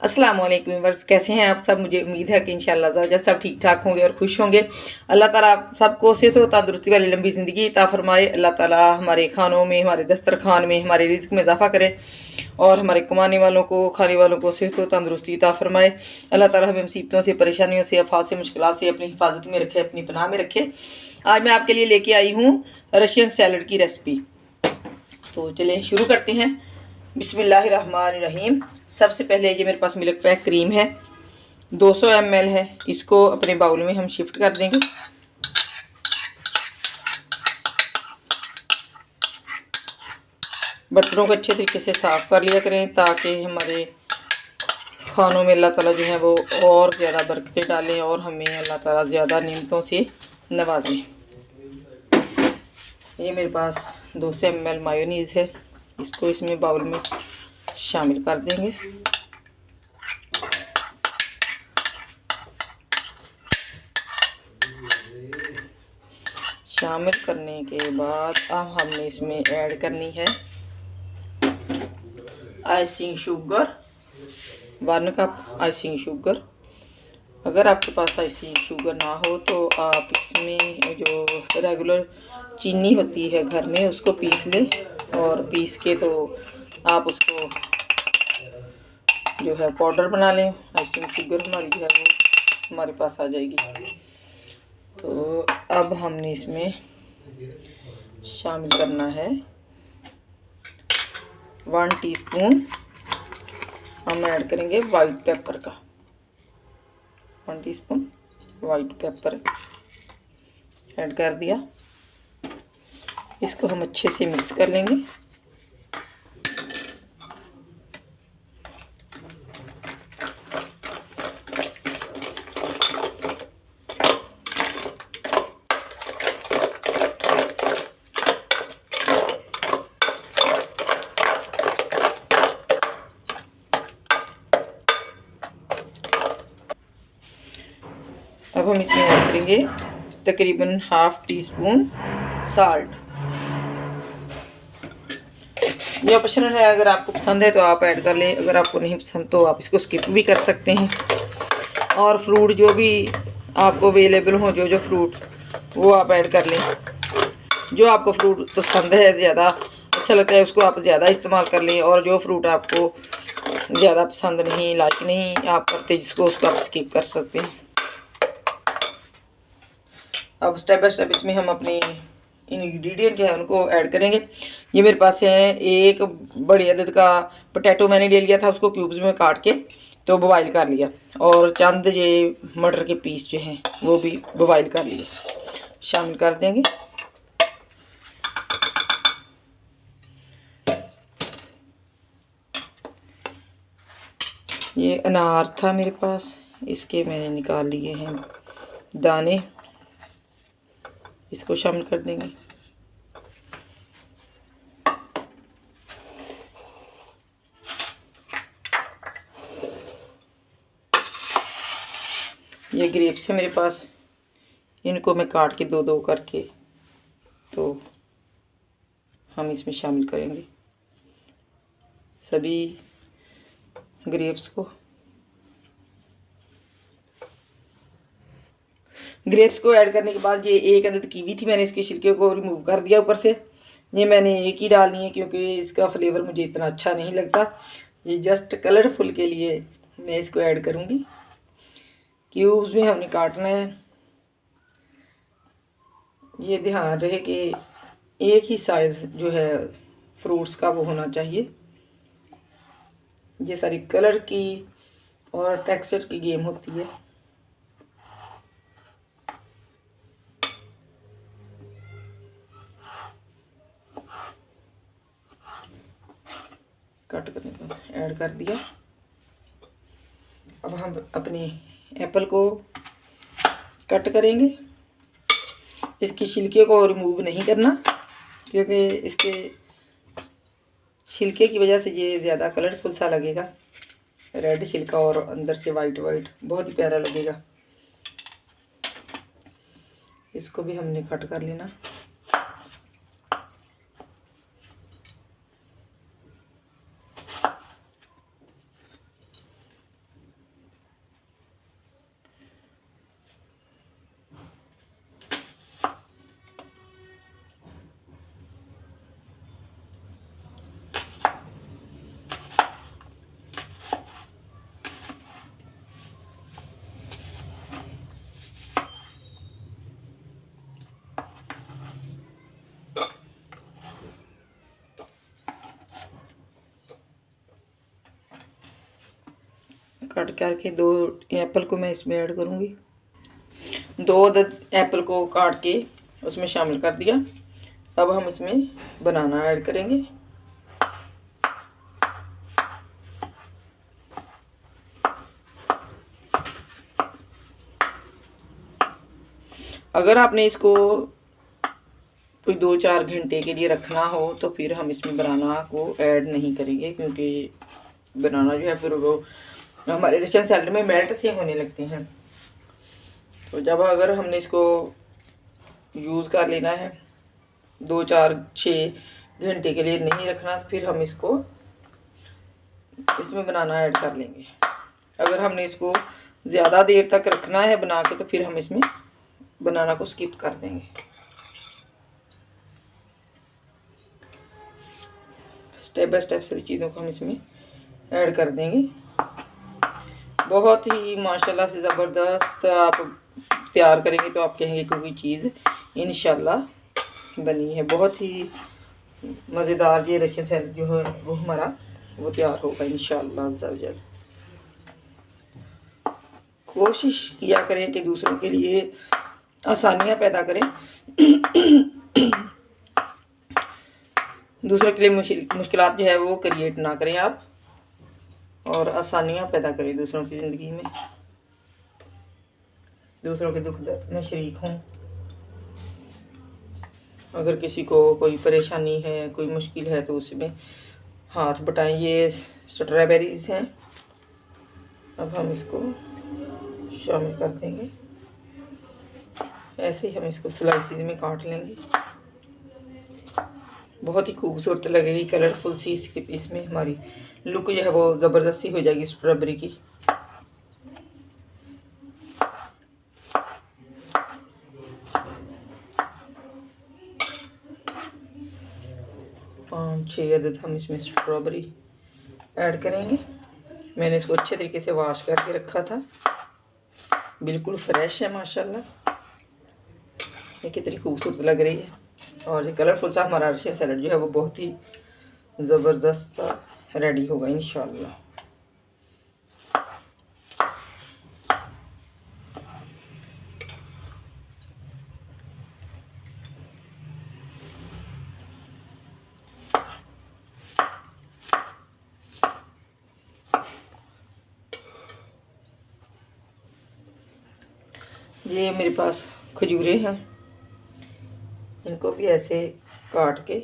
अस्सलाम वालेकुम व्यूअर्स, कैसे हैं आप सब। मुझे उम्मीद है कि इंशाअल्लाह ज़ाजा सब ठीक ठाक होंगे और खुश होंगे। अल्लाह ताला आप सबको सेहत और तंदुरुस्ती वाली लंबी ज़िंदगी अता फरमाए। अल्लाह ताला हमारे खानों में, हमारे दस्तरखान में, हमारे रिज़्क में इजाफ़ा करे और हमारे कमाने वालों को, खाने वालों को सेहत और तंदुरुस्ती अता फरमाए। अल्लाह ताला हमें मुसीबतों से, परेशानियों से, आफात से, मुश्किलात से अपनी हिफाजत में रखे, अपनी पनाह में रखे। आज मैं आपके लिए लेके आई हूँ रशियन सैलड की रेसिपी। तो चलिए शुरू करते हैं। बिस्मिल्लाहिर्रहमानिर्रहीम। सबसे पहले ये मेरे पास मिल्क पैक क्रीम है, 200 ml है। इसको अपने बाउल में हम शिफ्ट कर देंगे। बर्तनों को अच्छे तरीके से साफ़ कर लिया करें ताकि हमारे खानों में अल्लाह ताला जो है वो और ज़्यादा बरकतें डालें और हमें अल्लाह ताला ज़्यादा नेमतों से नवाजें। ये मेरे पास 200 ml मायोनीज़ है। इसको इसमें बाउल में शामिल कर देंगे। शामिल करने के बाद अब हमने इसमें ऐड करनी है icing sugar, 1 cup icing sugar. अगर आपके पास आइसिंग शुगर ना हो तो आप इसमें जो रेगुलर चीनी होती है घर में उसको पीस लें, और पीस के तो आप उसको जो है पाउडर बना लें। आइसिंग शुगर हमारी जो है वो हमारे पास आ जाएगी। तो अब हमने इसमें शामिल करना है 1 टीस्पून हम ऐड करेंगे वाइट पेपर का। 1 टीस्पून वाइट पेपर ऐड कर दिया। इसको हम अच्छे से मिक्स कर लेंगे। अब हम इसमें ऐड करेंगे तकरीबन 1/2 टीस्पून साल्ट। ये ऑप्शनल है, अगर आपको पसंद है तो आप ऐड कर लें, अगर आपको नहीं पसंद तो आप इसको स्किप भी कर सकते हैं। और फ्रूट जो भी आपको अवेलेबल हो, जो फ्रूट वो आप ऐड कर लें। जो आपको फ्रूट पसंद है, ज़्यादा अच्छा लगता है, उसको आप ज़्यादा इस्तेमाल कर लें। और जो फ्रूट आपको ज़्यादा पसंद नहीं, लाइक नहीं आप करते जिसको, उसको आप स्किप कर सकते हैं। अब स्टेप बाय स्टेप इसमें हम अपनी इंग्रेडिएंट जो है उनको ऐड करेंगे। ये मेरे पास है एक बड़ी अदद का पोटैटो मैंने ले लिया था, उसको क्यूब्स में काट के तो बॉयल कर लिया। और चंद ये मटर के पीस जो हैं वो भी बॉयल कर लिए, शामिल कर देंगे। ये अनार था मेरे पास, इसके मैंने निकाल लिए हैं दाने, इसको शामिल कर देंगे। ये ग्रेप्स है मेरे पास, इनको मैं काट के दो करके तो हम इसमें शामिल करेंगे सभी ग्रेप्स को। ग्रेप्स को ऐड करने के बाद ये एक अदद कीवी थी, मैंने इसके छिलके को रिमूव कर दिया ऊपर से। ये मैंने एक ही डालनी है क्योंकि इसका फ्लेवर मुझे इतना अच्छा नहीं लगता। ये जस्ट कलरफुल के लिए मैं इसको ऐड करूँगी। क्यूब्स में हमने काटना है। ये ध्यान रहे कि एक ही साइज़ जो है फ्रूट्स का वो होना चाहिए। ये सारी कलर की और टेक्सचर की गेम होती है। कट करने के बाद ऐड कर दिया। अब हम अपने एप्पल को कट करेंगे। इसके छिलके को रिमूव नहीं करना क्योंकि इसके छिलके की वजह से ये ज़्यादा कलरफुल सा लगेगा। रेड छिलका और अंदर से वाइट वाइट बहुत ही प्यारा लगेगा। इसको भी हमने कट कर लेना। काट करके 2 एप्पल को मैं इसमें ऐड करूँगी। 2 अदद एप्पल को काट के उसमें शामिल कर दिया। अब हम इसमें बनाना ऐड करेंगे। अगर आपने इसको कोई 2-4 घंटे के लिए रखना हो तो फिर हम इसमें बनाना को ऐड नहीं करेंगे, क्योंकि बनाना जो है फिर वो हमारे रशियन सैलेड में मेल्ट से होने लगते हैं। तो जब अगर हमने इसको यूज़ कर लेना है 2-4-6 घंटे के लिए नहीं रखना, तो फिर हम इसको इसमें बनाना ऐड कर लेंगे। अगर हमने इसको ज़्यादा देर तक रखना है बना के तो फिर हम इसमें बनाना को स्किप कर देंगे। स्टेप बाय स्टेप सभी चीज़ों को हम इसमें ऐड कर देंगे। बहुत ही माशाल्लाह से ज़बरदस्त आप तैयार करेंगे तो आप कहेंगे कि कोई चीज़ इंशाल्लाह बनी है। बहुत ही मज़ेदार ये रशियन सैलेड जो है वो हमारा वो तैयार होगा इंशाल्लाह अज़्ज़ा। कोशिश किया करें कि दूसरों के लिए आसानियाँ पैदा करें। दूसरों के लिए मुश्किलात जो है वो क्रिएट ना करें आप, और आसानियाँ पैदा करें दूसरों की ज़िंदगी में। दूसरों के दुख दर्द में शरीक हों। अगर किसी को कोई परेशानी है, कोई मुश्किल है तो उसमें हाथ बटाएं। ये स्ट्रॉबेरीज़ हैं। अब हम इसको शामिल कर देंगे। ऐसे ही हम इसको स्लाइसिस में काट लेंगे। बहुत ही खूबसूरत लगेगी, कलरफुल सी इसमें हमारी लुक जो है वो ज़बरदस्ती हो जाएगी स्ट्रॉबेरी की। पाँच 6 अदद हम इसमें स्ट्रॉबेरी ऐड करेंगे। मैंने इसको अच्छे तरीके से वॉश करके रखा था, बिल्कुल फ्रेश है माशाल्लाह। ये कितनी खूबसूरत लग रही है। और ये कलरफुल सा हमारा रशियन सैलेड जो है वो बहुत ही ज़बरदस्त सा रेडी होगा इंशाल्लाह। ये मेरे पास खजूरें हैं, इनको भी ऐसे काट के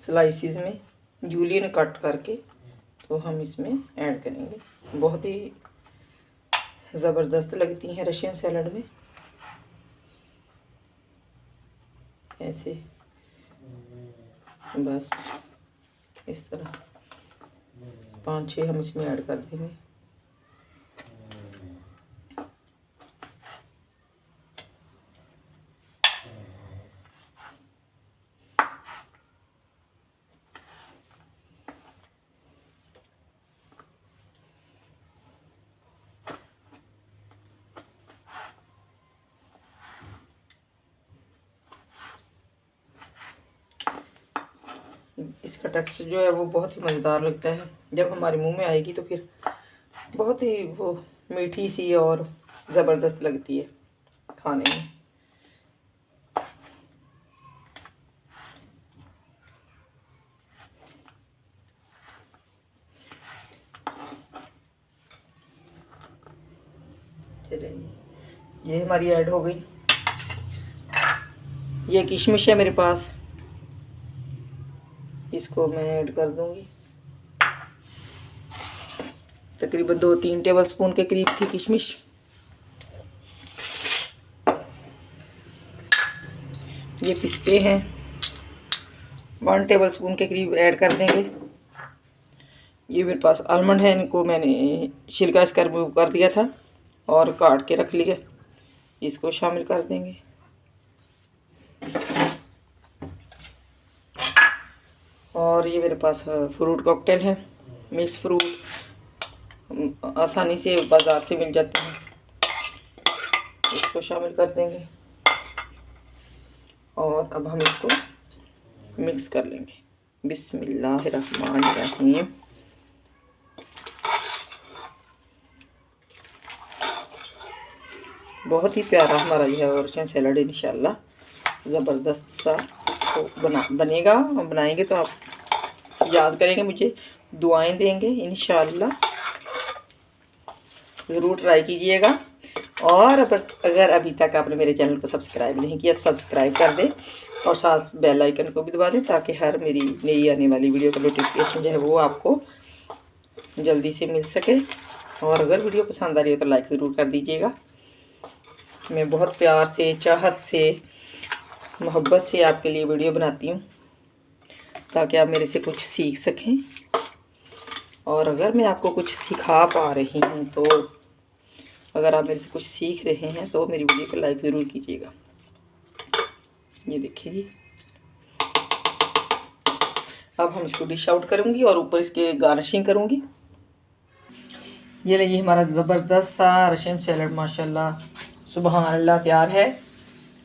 स्लाइसिस में जूलियन कट करके तो हम इसमें ऐड करेंगे। बहुत ही ज़बरदस्त लगती हैं रशियन सैलेड में। ऐसे बस इस तरह 5-6 हम इसमें ऐड कर देंगे। इसका टेक्सचर जो है वो बहुत ही मज़ेदार लगता है। जब हमारे मुंह में आएगी तो फिर बहुत ही वो मीठी सी और ज़बरदस्त लगती है खाने में। चलिए ये हमारी ऐड हो गई। ये किशमिश है मेरे पास, इसको मैं ऐड कर दूंगी। तकरीबन 2-3 टेबल स्पून के करीब थी किशमिश। ये पिस्ते हैं, 1 टेबल स्पून के करीब ऐड कर देंगे। ये मेरे पास आलमंड है, इनको मैंने छिलका इसका रिमूव कर दिया था और काट के रख लिया, इसको शामिल कर देंगे। और ये मेरे पास फ्रूट कॉकटेल है, मिक्स फ्रूट आसानी से बाज़ार से मिल जाते हैं, इसको शामिल कर देंगे। और अब हम इसको मिक्स कर लेंगे। बिस्मिल्लाहिर्रहमानिर्रहीम। बहुत ही प्यारा हमारा जो है रशियन सैलड इंशाल्लाह ज़बरदस्त सा तो बनेगा। और बनाएंगे तो आप याद करेंगे, मुझे दुआएं देंगे इंशाल्लाह। ज़रूर ट्राई कीजिएगा। और अगर अभी तक आपने मेरे चैनल को सब्सक्राइब नहीं किया तो सब्सक्राइब कर दें और साथ बेल आइकन को भी दबा दें, ताकि हर मेरी नई आने वाली वीडियो का नोटिफिकेशन जो है वो आपको जल्दी से मिल सके। और अगर वीडियो पसंद आ रही है तो लाइक ज़रूर कर दीजिएगा। मैं बहुत प्यार से, चाहत से, मोहब्बत से आपके लिए वीडियो बनाती हूँ, ताकि आप मेरे से कुछ सीख सकें। और अगर मैं आपको कुछ सिखा पा रही हूँ, तो अगर आप मेरे से कुछ सीख रहे हैं तो मेरी वीडियो को लाइक ज़रूर कीजिएगा। ये देखिए जी, अब हम इसको डिश आउट करूँगी और ऊपर इसके गार्निशिंग करूँगी। ये लीजिए हमारा ज़बरदस्त सा रशियन सैलड माशाल्लाह सुबहान अल्लाह तैयार है।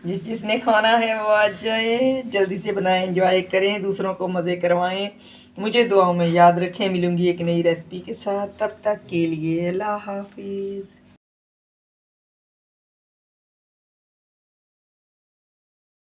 जिसने खाना है वो आ जाए, जल्दी से बनाएं, एंजॉय करें, दूसरों को मज़े करवाएं। मुझे दुआओं में याद रखें। मिलूंगी एक नई रेसिपी के साथ, तब तक के लिए अल्लाह हाफिज़।